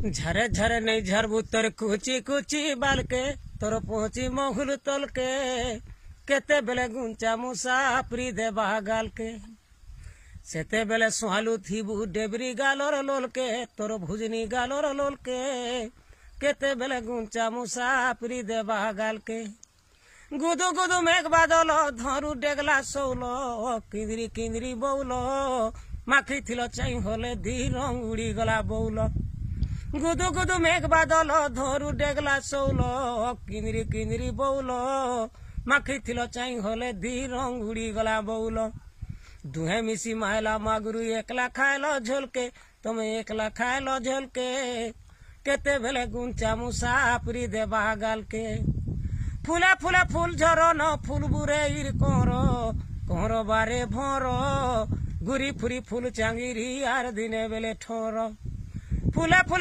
झरे झरे नहीं झरबू तोर कुची कुची बाल के तोर पहुंची महुल तोल के केते बेले गुंचा मुसाफरी दे बागाल के सेते बेले सुहालू थीबू डेबरी गालोर लोल के तोर भुजनी गालोर लोल के केते बेले गुंचा मुसाफरी दे बागाल के गुदु गुदु मेघ बादल धरू डेगला सौलो किंदरी किंदरी बौलो माखी थिलो चाई होले धीर उड़ी गला बौलो गुदु गुदु मेघ बादल धरू डेगला सौलो किंदरी किंदरी बौलो माखी थिलो चाई होले धीर उड़ी गला बौलो दुहे मिसी मायला मागुरु एकला खायलो झोलके तुम एकला खायलो झोलके केते बेले गुंचा मुसाफरी दे बागाल के फूला फूला फूल झरो न फूल बुरे इर कोरो बारे भोरो गुरी फुरी फूल चांगिरी आर दिने बेले ठोरो फूला फूला